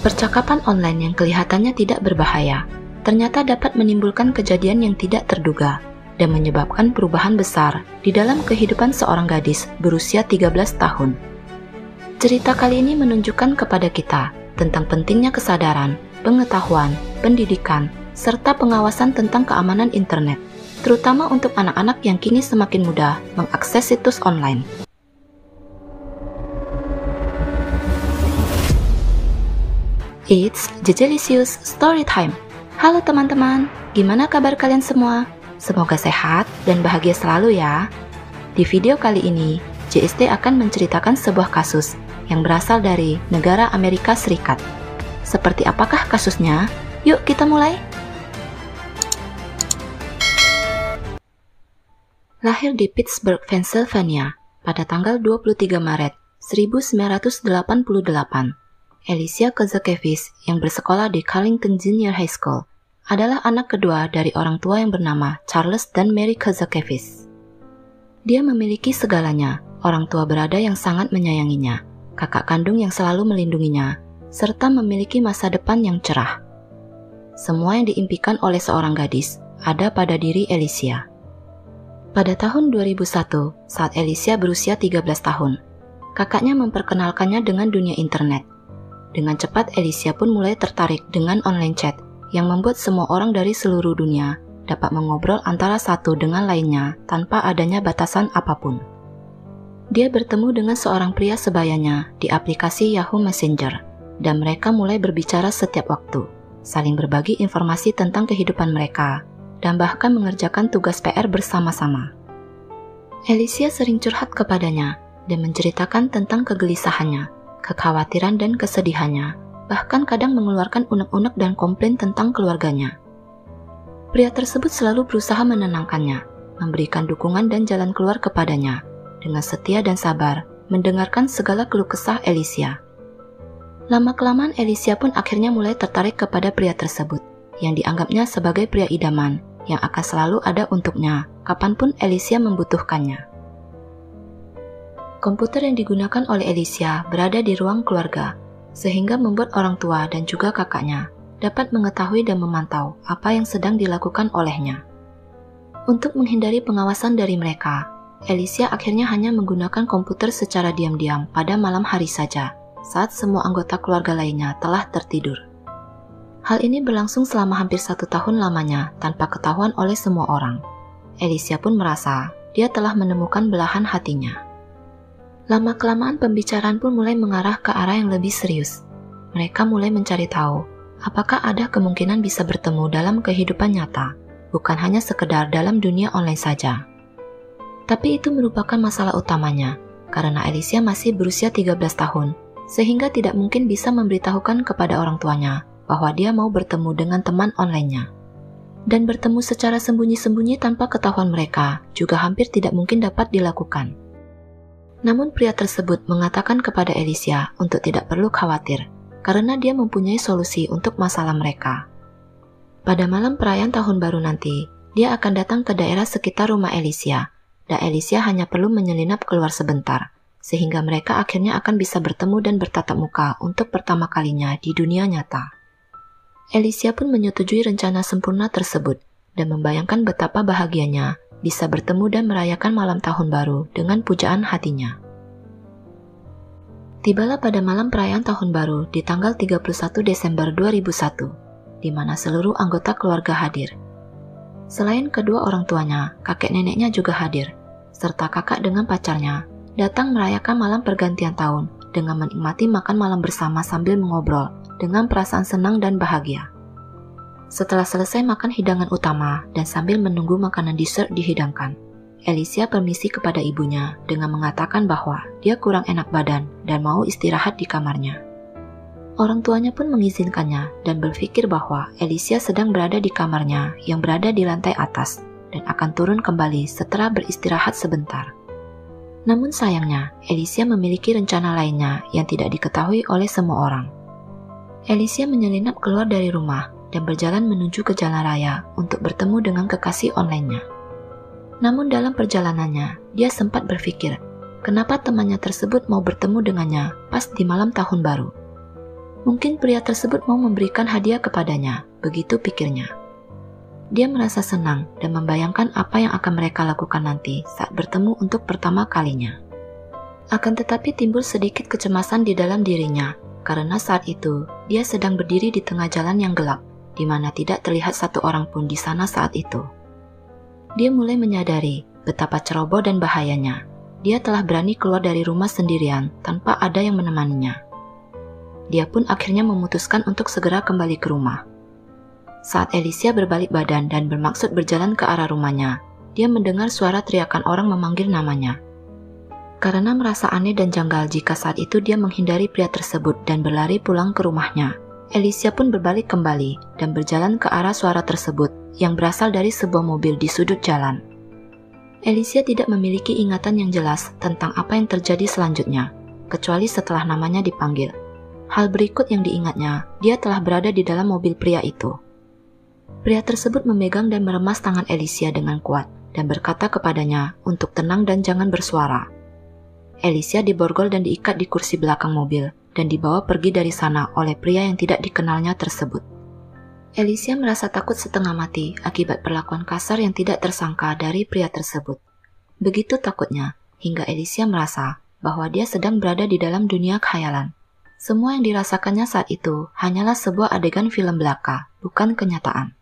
Percakapan online yang kelihatannya tidak berbahaya, ternyata dapat menimbulkan kejadian yang tidak terduga dan menyebabkan perubahan besar di dalam kehidupan seorang gadis berusia 13 tahun. Cerita kali ini menunjukkan kepada kita tentang pentingnya kesadaran, pengetahuan, pendidikan, serta pengawasan tentang keamanan internet, terutama untuk anak-anak yang kini semakin mudah mengakses situs online. It's Jejelisius Storytime. Halo teman-teman, gimana kabar kalian semua? Semoga sehat dan bahagia selalu ya. Di video kali ini, JST akan menceritakan sebuah kasus yang berasal dari negara Amerika Serikat. Seperti apakah kasusnya? Yuk kita mulai. Lahir di Pittsburgh, Pennsylvania, pada tanggal 23 Maret 1988, Alicia Kazakevich yang bersekolah di Carlington Junior High School adalah anak kedua dari orang tua yang bernama Charles dan Mary Kazakevich. Dia memiliki segalanya, orang tua berada yang sangat menyayanginya, kakak kandung yang selalu melindunginya, serta memiliki masa depan yang cerah. Semua yang diimpikan oleh seorang gadis ada pada diri Alicia. Pada tahun 2001, saat Alicia berusia 13 tahun, kakaknya memperkenalkannya dengan dunia internet. Dengan cepat Alicia pun mulai tertarik dengan online chat yang membuat semua orang dari seluruh dunia dapat mengobrol antara satu dengan lainnya tanpa adanya batasan apapun. Dia bertemu dengan seorang pria sebayanya di aplikasi Yahoo Messenger, dan mereka mulai berbicara setiap waktu, saling berbagi informasi tentang kehidupan mereka, dan bahkan mengerjakan tugas PR bersama-sama. Alicia sering curhat kepadanya dan menceritakan tentang kegelisahannya, kekhawatiran dan kesedihannya, bahkan kadang mengeluarkan unek-unek dan komplain tentang keluarganya. Pria tersebut selalu berusaha menenangkannya, memberikan dukungan dan jalan keluar kepadanya, dengan setia dan sabar mendengarkan segala keluh kesah Alicia. Lama-kelamaan Alicia pun akhirnya mulai tertarik kepada pria tersebut, yang dianggapnya sebagai pria idaman, yang akan selalu ada untuknya, kapanpun Alicia membutuhkannya. Komputer yang digunakan oleh Alicia berada di ruang keluarga, sehingga membuat orang tua dan juga kakaknya dapat mengetahui dan memantau apa yang sedang dilakukan olehnya. Untuk menghindari pengawasan dari mereka, Alicia akhirnya hanya menggunakan komputer secara diam-diam pada malam hari saja, saat semua anggota keluarga lainnya telah tertidur. Hal ini berlangsung selama hampir 1 tahun lamanya tanpa ketahuan oleh semua orang. Alicia pun merasa dia telah menemukan belahan hatinya. Lama-kelamaan pembicaraan pun mulai mengarah ke arah yang lebih serius. Mereka mulai mencari tahu, apakah ada kemungkinan bisa bertemu dalam kehidupan nyata, bukan hanya sekedar dalam dunia online saja. Tapi itu merupakan masalah utamanya, karena Alicia masih berusia 13 tahun, sehingga tidak mungkin bisa memberitahukan kepada orang tuanya bahwa dia mau bertemu dengan teman online-nya. Dan bertemu secara sembunyi-sembunyi tanpa ketahuan mereka juga hampir tidak mungkin dapat dilakukan. Namun pria tersebut mengatakan kepada Alicia untuk tidak perlu khawatir, karena dia mempunyai solusi untuk masalah mereka. Pada malam perayaan tahun baru nanti, dia akan datang ke daerah sekitar rumah Alicia, dan Alicia hanya perlu menyelinap keluar sebentar, sehingga mereka akhirnya akan bisa bertemu dan bertatap muka untuk pertama kalinya di dunia nyata. Alicia pun menyetujui rencana sempurna tersebut, dan membayangkan betapa bahagianya bisa bertemu dan merayakan malam tahun baru dengan pujaan hatinya. Tibalah pada malam perayaan tahun baru di tanggal 31 Desember 2001, di mana seluruh anggota keluarga hadir. Selain kedua orang tuanya, kakek neneknya juga hadir, serta kakak dengan pacarnya datang merayakan malam pergantian tahun dengan menikmati makan malam bersama sambil mengobrol dengan perasaan senang dan bahagia. Setelah selesai makan hidangan utama dan sambil menunggu makanan dessert dihidangkan, Alicia permisi kepada ibunya dengan mengatakan bahwa dia kurang enak badan dan mau istirahat di kamarnya. Orang tuanya pun mengizinkannya dan berpikir bahwa Alicia sedang berada di kamarnya yang berada di lantai atas dan akan turun kembali setelah beristirahat sebentar. Namun sayangnya, Alicia memiliki rencana lainnya yang tidak diketahui oleh semua orang. Alicia menyelinap keluar dari rumah dan berjalan menuju ke jalan raya untuk bertemu dengan kekasih online-nya. Namun dalam perjalanannya, dia sempat berpikir, kenapa temannya tersebut mau bertemu dengannya pas di malam tahun baru. Mungkin pria tersebut mau memberikan hadiah kepadanya, begitu pikirnya. Dia merasa senang dan membayangkan apa yang akan mereka lakukan nanti saat bertemu untuk pertama kalinya. Akan tetapi timbul sedikit kecemasan di dalam dirinya, karena saat itu dia sedang berdiri di tengah jalan yang gelap, di mana tidak terlihat satu orang pun di sana saat itu. Dia mulai menyadari betapa ceroboh dan bahayanya. Dia telah berani keluar dari rumah sendirian tanpa ada yang menemaninya. Dia pun akhirnya memutuskan untuk segera kembali ke rumah. Saat Alicia berbalik badan dan bermaksud berjalan ke arah rumahnya, dia mendengar suara teriakan orang memanggil namanya. Karena merasa aneh dan janggal jika saat itu dia menghindari pria tersebut dan berlari pulang ke rumahnya, Alicia pun berbalik kembali dan berjalan ke arah suara tersebut yang berasal dari sebuah mobil di sudut jalan. Alicia tidak memiliki ingatan yang jelas tentang apa yang terjadi selanjutnya, kecuali setelah namanya dipanggil. Hal berikut yang diingatnya, dia telah berada di dalam mobil pria itu. Pria tersebut memegang dan meremas tangan Alicia dengan kuat dan berkata kepadanya untuk tenang dan jangan bersuara. Alicia diborgol dan diikat di kursi belakang mobil dan dibawa pergi dari sana oleh pria yang tidak dikenalnya tersebut. Alicia merasa takut setengah mati akibat perlakuan kasar yang tidak tersangka dari pria tersebut. Begitu takutnya, hingga Alicia merasa bahwa dia sedang berada di dalam dunia khayalan. Semua yang dirasakannya saat itu hanyalah sebuah adegan film belaka, bukan kenyataan.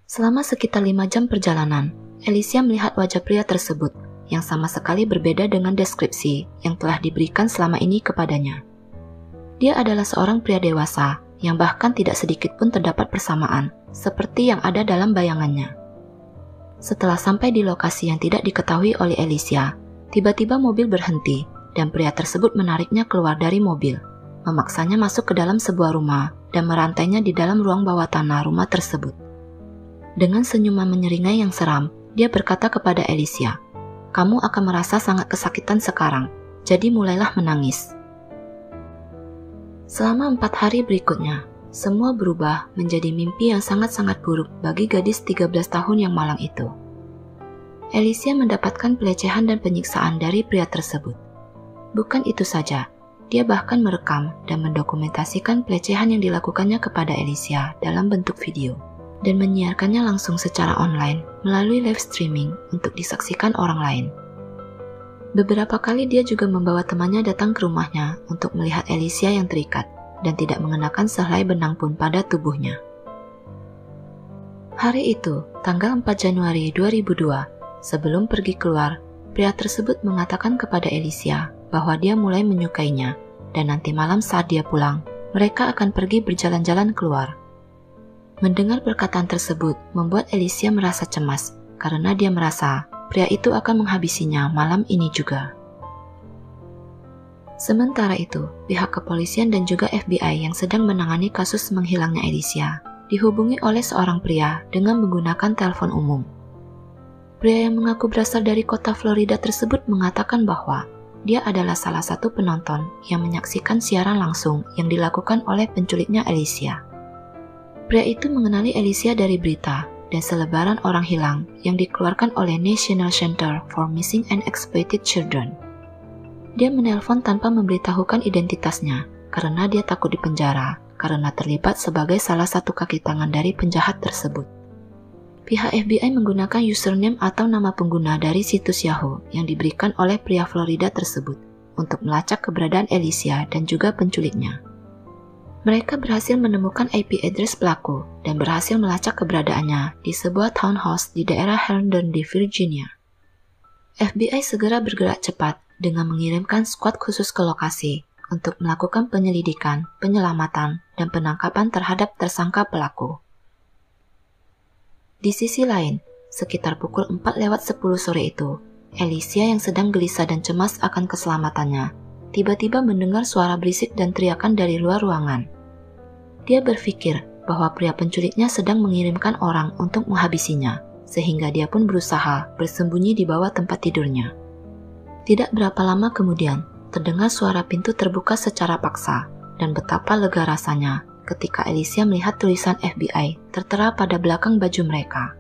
Selama sekitar 5 jam perjalanan, Alicia melihat wajah pria tersebut yang sama sekali berbeda dengan deskripsi yang telah diberikan selama ini kepadanya. Dia adalah seorang pria dewasa yang bahkan tidak sedikit pun terdapat persamaan seperti yang ada dalam bayangannya. Setelah sampai di lokasi yang tidak diketahui oleh Alicia, tiba-tiba mobil berhenti dan pria tersebut menariknya keluar dari mobil, memaksanya masuk ke dalam sebuah rumah dan merantainya di dalam ruang bawah tanah rumah tersebut. Dengan senyuman menyeringai yang seram, dia berkata kepada Alicia, "Kamu akan merasa sangat kesakitan sekarang, jadi mulailah menangis." Selama 4 hari berikutnya, semua berubah menjadi mimpi yang sangat-sangat buruk bagi gadis 13 tahun yang malang itu. Alicia mendapatkan pelecehan dan penyiksaan dari pria tersebut. Bukan itu saja, dia bahkan merekam dan mendokumentasikan pelecehan yang dilakukannya kepada Alicia dalam bentuk video, dan menyiarkannya langsung secara online melalui live streaming untuk disaksikan orang lain. Beberapa kali dia juga membawa temannya datang ke rumahnya untuk melihat Alicia yang terikat dan tidak mengenakan sehelai benang pun pada tubuhnya. Hari itu, tanggal 4 Januari 2002, sebelum pergi keluar, pria tersebut mengatakan kepada Alicia bahwa dia mulai menyukainya dan nanti malam saat dia pulang, mereka akan pergi berjalan-jalan keluar. Mendengar perkataan tersebut membuat Alicia merasa cemas karena dia merasa pria itu akan menghabisinya malam ini juga. Sementara itu, pihak kepolisian dan juga FBI yang sedang menangani kasus menghilangnya Alicia dihubungi oleh seorang pria dengan menggunakan telepon umum. Pria yang mengaku berasal dari kota Florida tersebut mengatakan bahwa dia adalah salah satu penonton yang menyaksikan siaran langsung yang dilakukan oleh penculiknya Alicia. Pria itu mengenali Alicia dari berita dan selebaran orang hilang yang dikeluarkan oleh National Center for Missing and Exploited Children. Dia menelpon tanpa memberitahukan identitasnya karena dia takut dipenjara karena terlibat sebagai salah satu kaki tangan dari penjahat tersebut. Pihak FBI menggunakan username atau nama pengguna dari situs Yahoo yang diberikan oleh pria Florida tersebut untuk melacak keberadaan Alicia dan juga penculiknya. Mereka berhasil menemukan IP address pelaku dan berhasil melacak keberadaannya di sebuah townhouse di daerah Herndon di Virginia. FBI segera bergerak cepat dengan mengirimkan skuad khusus ke lokasi untuk melakukan penyelidikan, penyelamatan, dan penangkapan terhadap tersangka pelaku. Di sisi lain, sekitar pukul 4:10 sore itu, Alicia yang sedang gelisah dan cemas akan keselamatannya, tiba-tiba mendengar suara berisik dan teriakan dari luar ruangan. Dia berpikir bahwa pria penculiknya sedang mengirimkan orang untuk menghabisinya, sehingga dia pun berusaha bersembunyi di bawah tempat tidurnya. Tidak berapa lama kemudian, terdengar suara pintu terbuka secara paksa, dan betapa lega rasanya ketika Alicia melihat tulisan FBI tertera pada belakang baju mereka.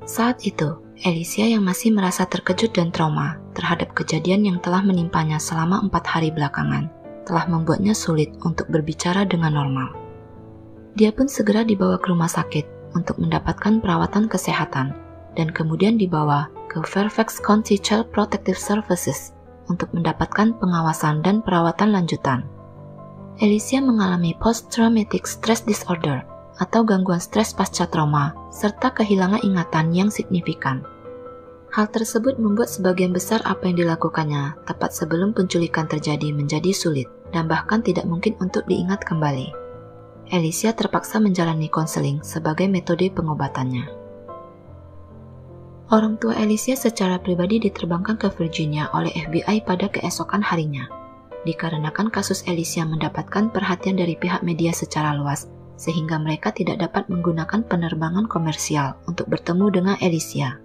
Saat itu, Alicia yang masih merasa terkejut dan trauma terhadap kejadian yang telah menimpanya selama 4 hari belakangan, telah membuatnya sulit untuk berbicara dengan normal. Dia pun segera dibawa ke rumah sakit untuk mendapatkan perawatan kesehatan dan kemudian dibawa ke Fairfax County Child Protective Services untuk mendapatkan pengawasan dan perawatan lanjutan. Alicia mengalami post-traumatic stress disorder atau gangguan stres pasca trauma serta kehilangan ingatan yang signifikan. Hal tersebut membuat sebagian besar apa yang dilakukannya tepat sebelum penculikan terjadi menjadi sulit dan bahkan tidak mungkin untuk diingat kembali. Alicia terpaksa menjalani konseling sebagai metode pengobatannya. Orang tua Alicia secara pribadi diterbangkan ke Virginia oleh FBI pada keesokan harinya. Dikarenakan kasus Alicia mendapatkan perhatian dari pihak media secara luas, sehingga mereka tidak dapat menggunakan penerbangan komersial untuk bertemu dengan Alicia.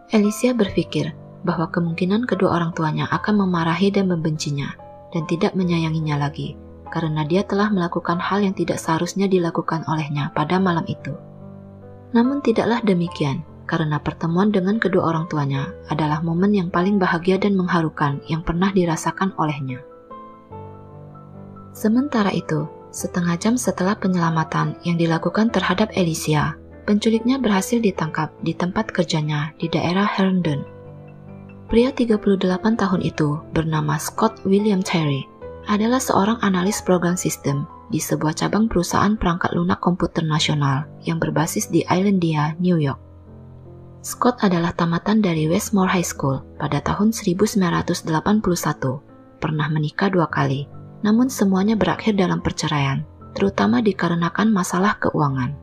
Alicia berpikir bahwa kemungkinan kedua orang tuanya akan memarahi dan membencinya dan tidak menyayanginya lagi karena dia telah melakukan hal yang tidak seharusnya dilakukan olehnya pada malam itu. Namun tidaklah demikian karena pertemuan dengan kedua orang tuanya adalah momen yang paling bahagia dan mengharukan yang pernah dirasakan olehnya. Sementara itu, setengah jam setelah penyelamatan yang dilakukan terhadap Alicia, penculiknya berhasil ditangkap di tempat kerjanya di daerah Herndon. Pria 38 tahun itu bernama Scott William Terry adalah seorang analis program sistem di sebuah cabang perusahaan perangkat lunak komputer nasional yang berbasis di Islandia, New York. Scott adalah tamatan dari Westmore High School pada tahun 1981, pernah menikah 2 kali, namun semuanya berakhir dalam perceraian, terutama dikarenakan masalah keuangan.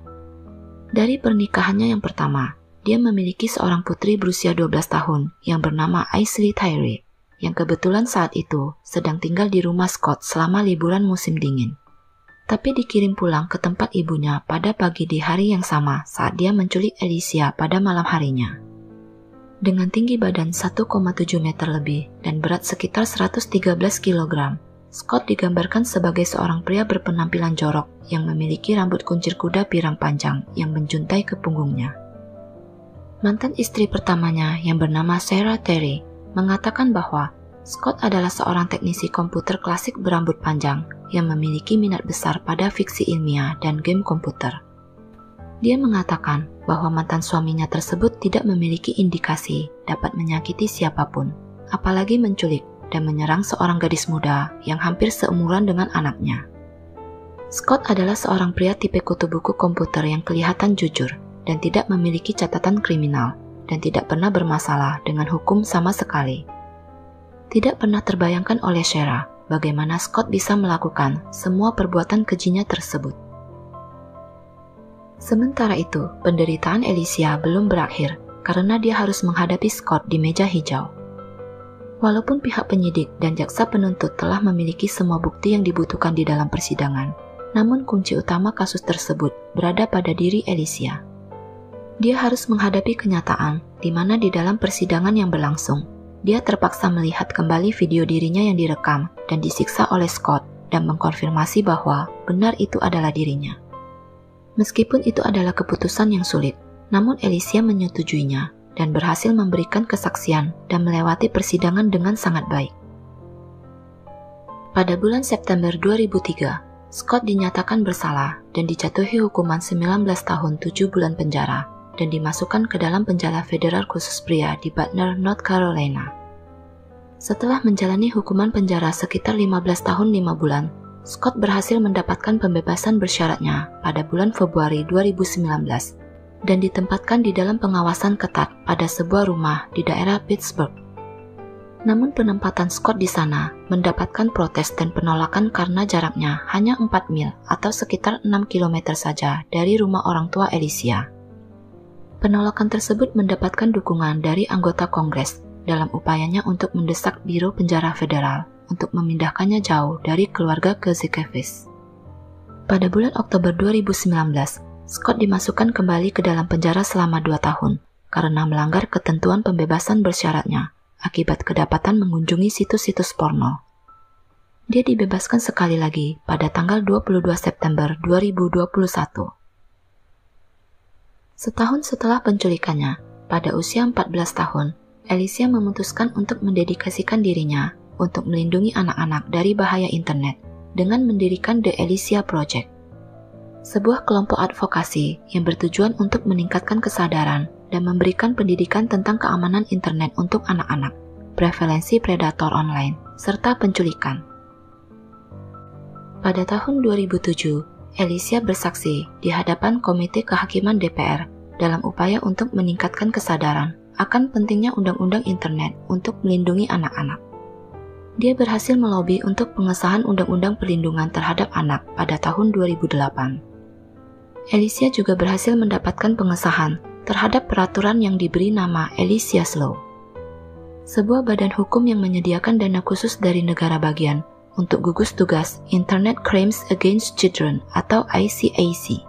Dari pernikahannya yang pertama, dia memiliki seorang putri berusia 12 tahun yang bernama Aisley Tyree, yang kebetulan saat itu sedang tinggal di rumah Scott selama liburan musim dingin. Tapi dikirim pulang ke tempat ibunya pada pagi di hari yang sama saat dia menculik Alicia pada malam harinya. Dengan tinggi badan 1,7 meter lebih dan berat sekitar 113 kg, Scott digambarkan sebagai seorang pria berpenampilan jorok yang memiliki rambut kuncir kuda pirang panjang yang menjuntai ke punggungnya. Mantan istri pertamanya yang bernama Sarah Terry mengatakan bahwa Scott adalah seorang teknisi komputer klasik berambut panjang yang memiliki minat besar pada fiksi ilmiah dan game komputer. Dia mengatakan bahwa mantan suaminya tersebut tidak memiliki indikasi dapat menyakiti siapapun, apalagi menculik dan menyerang seorang gadis muda yang hampir seumuran dengan anaknya. Scott adalah seorang pria tipe kutu buku komputer yang kelihatan jujur dan tidak memiliki catatan kriminal dan tidak pernah bermasalah dengan hukum sama sekali. Tidak pernah terbayangkan oleh Sarah bagaimana Scott bisa melakukan semua perbuatan kejinya tersebut. Sementara itu, penderitaan Alicia belum berakhir karena dia harus menghadapi Scott di meja hijau. Walaupun pihak penyidik dan jaksa penuntut telah memiliki semua bukti yang dibutuhkan di dalam persidangan, namun kunci utama kasus tersebut berada pada diri Alicia. Dia harus menghadapi kenyataan di mana di dalam persidangan yang berlangsung, dia terpaksa melihat kembali video dirinya yang direkam dan disiksa oleh Scott dan mengkonfirmasi bahwa benar itu adalah dirinya. Meskipun itu adalah keputusan yang sulit, namun Alicia menyetujuinya dan berhasil memberikan kesaksian dan melewati persidangan dengan sangat baik. Pada bulan September 2003, Scott dinyatakan bersalah dan dijatuhi hukuman 19 tahun 7 bulan penjara dan dimasukkan ke dalam penjara federal khusus pria di Butner, North Carolina. Setelah menjalani hukuman penjara sekitar 15 tahun 5 bulan, Scott berhasil mendapatkan pembebasan bersyaratnya pada bulan Februari 2019 dan ditempatkan di dalam pengawasan ketat pada sebuah rumah di daerah Pittsburgh. Namun penempatan Scott di sana mendapatkan protes dan penolakan karena jaraknya hanya 4 mil atau sekitar 6 km saja dari rumah orang tua Alicia. Penolakan tersebut mendapatkan dukungan dari anggota Kongres dalam upayanya untuk mendesak Biro Penjara Federal untuk memindahkannya jauh dari keluarga ke Zikevis. Pada bulan Oktober 2019, Scott dimasukkan kembali ke dalam penjara selama 2 tahun karena melanggar ketentuan pembebasan bersyaratnya akibat kedapatan mengunjungi situs-situs porno. Dia dibebaskan sekali lagi pada tanggal 22 September 2021. Setahun setelah penculikannya, pada usia 14 tahun, Alicia memutuskan untuk mendedikasikan dirinya untuk melindungi anak-anak dari bahaya internet dengan mendirikan The Elysia Project, sebuah kelompok advokasi yang bertujuan untuk meningkatkan kesadaran dan memberikan pendidikan tentang keamanan internet untuk anak-anak, prevalensi predator online, serta penculikan. Pada tahun 2007, Elysia bersaksi di hadapan Komite Kehakiman DPR dalam upaya untuk meningkatkan kesadaran akan pentingnya undang-undang internet untuk melindungi anak-anak. Dia berhasil melobi untuk pengesahan Undang-Undang Perlindungan Terhadap Anak pada tahun 2008. Elysia juga berhasil mendapatkan pengesahan terhadap peraturan yang diberi nama Elysia's Law, sebuah badan hukum yang menyediakan dana khusus dari negara bagian untuk gugus tugas Internet Crimes Against Children atau ICAC.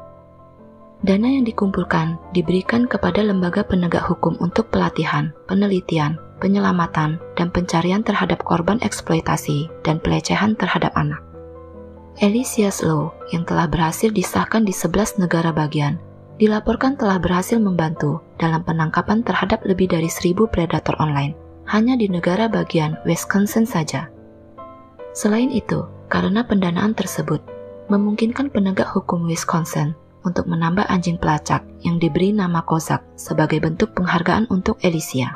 Dana yang dikumpulkan diberikan kepada lembaga penegak hukum untuk pelatihan, penelitian, penyelamatan, dan pencarian terhadap korban eksploitasi dan pelecehan terhadap anak. Elysia's Law yang telah berhasil disahkan di 11 negara bagian dilaporkan telah berhasil membantu dalam penangkapan terhadap lebih dari 1.000 predator online hanya di negara bagian Wisconsin saja. Selain itu, karena pendanaan tersebut memungkinkan penegak hukum Wisconsin untuk menambah anjing pelacak yang diberi nama Kozak sebagai bentuk penghargaan untuk Elysia.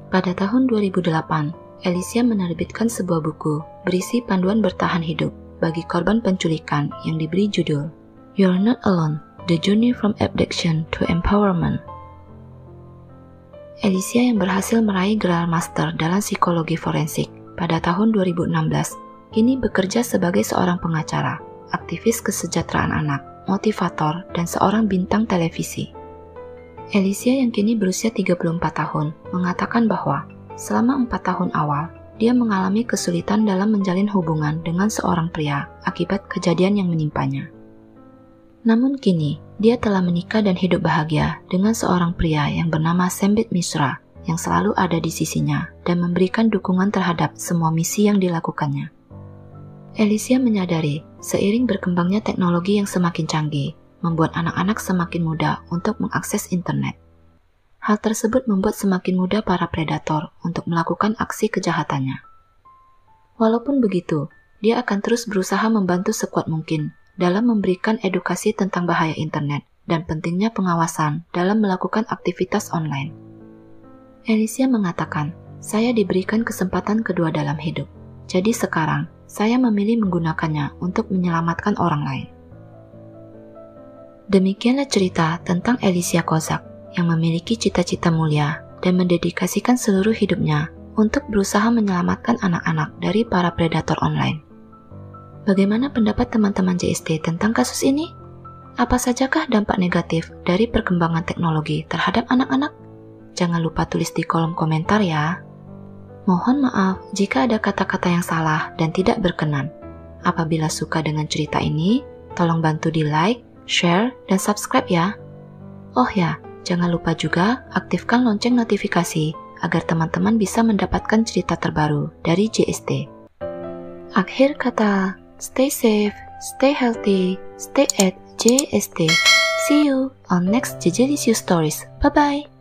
Pada tahun 2008, Elysia menerbitkan sebuah buku berisi panduan bertahan hidup bagi korban penculikan yang diberi judul You're Not Alone, The Journey from Abduction to Empowerment. Elysia yang berhasil meraih gelar master dalam psikologi forensik pada tahun 2016, kini bekerja sebagai seorang pengacara, aktivis kesejahteraan anak, motivator, dan seorang bintang televisi. Elysia yang kini berusia 34 tahun mengatakan bahwa selama 4 tahun awal, dia mengalami kesulitan dalam menjalin hubungan dengan seorang pria akibat kejadian yang menimpanya. Namun kini, dia telah menikah dan hidup bahagia dengan seorang pria yang bernama Sambit Mishra yang selalu ada di sisinya dan memberikan dukungan terhadap semua misi yang dilakukannya. Elysia menyadari seiring berkembangnya teknologi yang semakin canggih, membuat anak-anak semakin mudah untuk mengakses internet. Hal tersebut membuat semakin mudah para predator untuk melakukan aksi kejahatannya. Walaupun begitu, dia akan terus berusaha membantu sekuat mungkin dalam memberikan edukasi tentang bahaya internet dan pentingnya pengawasan dalam melakukan aktivitas online. Elysia mengatakan, "Saya diberikan kesempatan kedua dalam hidup. Jadi sekarang, saya memilih menggunakannya untuk menyelamatkan orang lain." Demikianlah cerita tentang Elysia Kozak yang memiliki cita-cita mulia dan mendedikasikan seluruh hidupnya untuk berusaha menyelamatkan anak-anak dari para predator online. Bagaimana pendapat teman-teman JST tentang kasus ini? Apa sajakah dampak negatif dari perkembangan teknologi terhadap anak-anak? Jangan lupa tulis di kolom komentar ya. Mohon maaf jika ada kata-kata yang salah dan tidak berkenan. Apabila suka dengan cerita ini, tolong bantu di like, share, dan subscribe ya. Oh ya, jangan lupa juga aktifkan lonceng notifikasi agar teman-teman bisa mendapatkan cerita terbaru dari JST. Akhir kata, stay safe, stay healthy, stay at JST. See you on next Jejelicious Stories. Bye-bye.